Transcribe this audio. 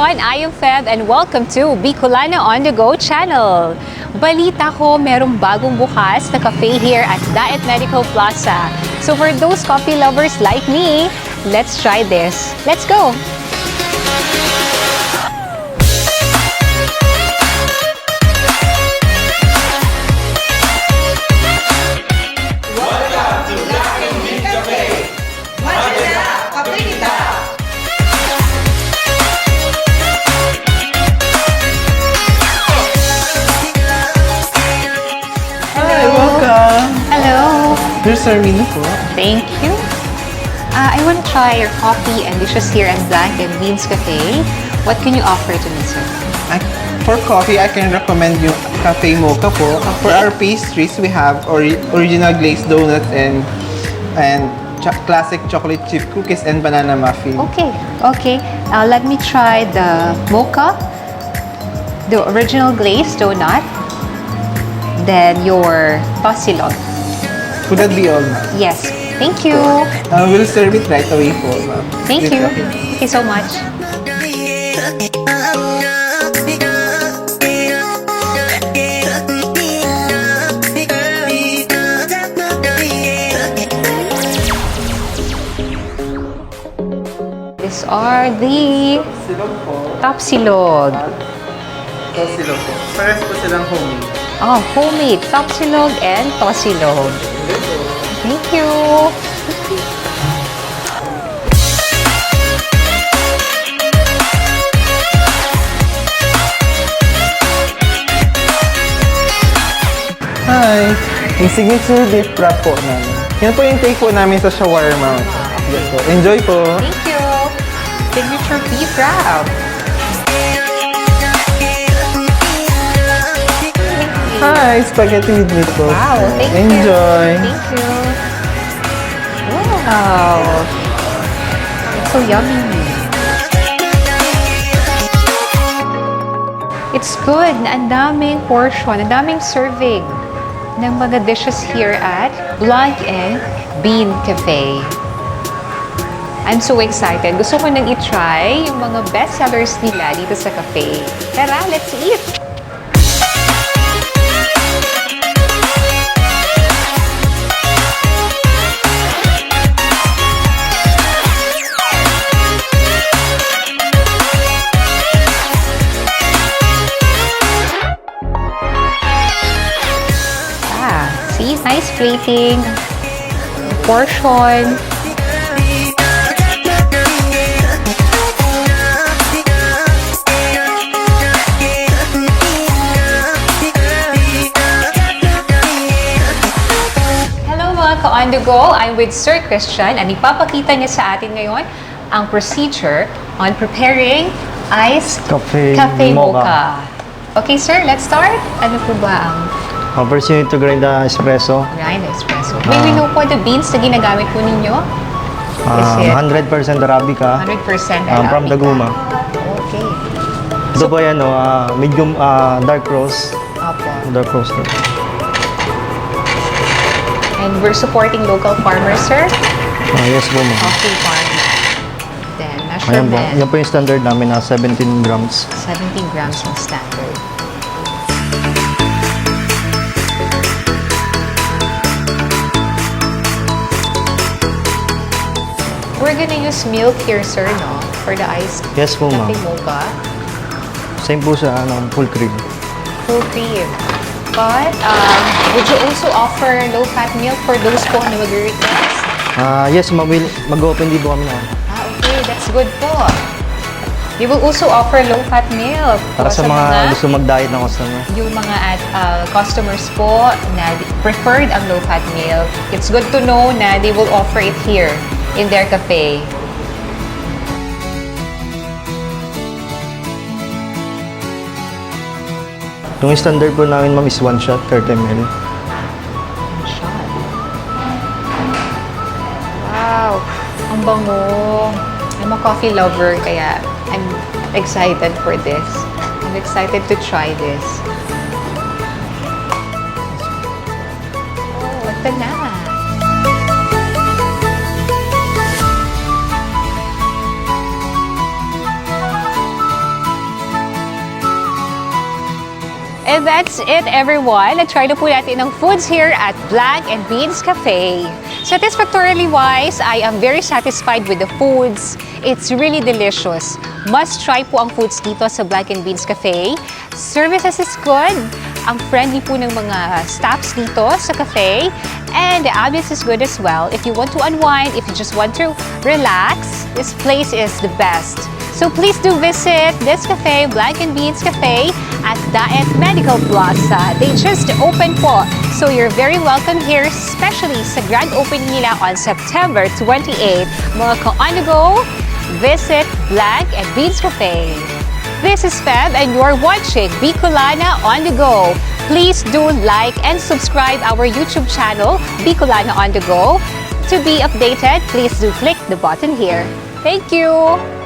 everyone, I am Feb and welcome to Bicolana on the Go channel. Balita ko merong bagong bukas na cafe here at Daet Medical Plaza. So for those coffee lovers like me, let's try this. Let's go! Here's our menu po. Thank you. I want to try your coffee and dishes here at Blanc and Beans Cafe. What can you offer to me, sir? For coffee, I can recommend yung cafe mocha po. Okay. For our pastries, we have original glazed donuts and classic chocolate chip cookies and banana muffin. Okay. Let me try the mocha, the original glazed donut, then your Silog. Would that be all, ma'am? Yes. Thank you. We'll serve it right away po, ma'am. Thank you. Thank you so much. These are the Silog po. top silog. Silog po. Parehas po silang homemade. Oh, homemade top silog and tosilog. Thank you. Hi! Yung signature beef wrap po namin. Yan po yung take po namin sa shawarma. Yes po. Enjoy po! Thank you. Signature beef wrap. Hi! Spaghetti with meat po. Wow, thank you. Enjoy! Thank you. Wow. It's so yummy. It's good na ang daming portion, ang daming serving ng mga dishes here at Blanc and Bean Cafe. I'm so excited. Gusto ko nang i-try yung mga best sellers nila dito sa cafe. Tara, let's eat! See, nice plating, portion. Hello mga ka-on the go, I'm with Sir Christian and ipapakita niya sa atin ngayon ang procedure on preparing iced Cafe mocha. Okay sir, let's start. Ano po ba ang First, you need to grind the espresso. grind espresso? May we know po the beans na ginagamit po ninyo? Is it 100% Arabica. 100% From Arabica? Daguma. Okay. Ito po yan, medium dark roast. Opo. Dark roast. And we're supporting local farmers, sir? Yes po, ma'am. Okay, farm. Then, Ayan po. measurement. Yan po yung standard namin na 17 grams. 17 grams ang standard. We're gonna use milk here, sir, no? For the iced Yes po, ma'am. cafe mocha. Same po sa full cream. Full cream. But, would you also offer low-fat milk for those po na mag-request? Yes, mag-open din po kami na. Okay, that's good po. You will also offer low-fat milk Para sa mga gusto mag-diet na customer. yung mga customers po na preferred ang low-fat milk. It's good to know na they will offer it here in their cafe. Yung standard po namin, ma'am, is 1 shot, 30 ml. Shot. Wow! Ang bango. I'm a coffee lover, kaya I'm excited for this. I'm excited to try this. Oh, ito na. And that's it, everyone. Nag-try na po natin ng foods here at Blanc and Beans Cafe. Satisfactorily wise, I am very satisfied with the foods. It's really delicious. Must try po ang foods dito sa Blanc and Beans Cafe. Services is good. Ang friendly po ng mga staffs dito sa cafe. And the ambience is good as well. If you want to unwind, if you just want to relax, this place is the best. So please do visit this cafe, Blanc and Beans Cafe, at Daet Medical Plaza. They just opened po. So you're very welcome here, especially sa grand opening nila on September 28. Mga ka-on-the-go, visit Blanc and Beans Cafe. This is Feb and you're watching Bicolana on the Go. Please do like and subscribe our YouTube channel, Bicolana on the Go. To be updated, please do click the button here. Thank you!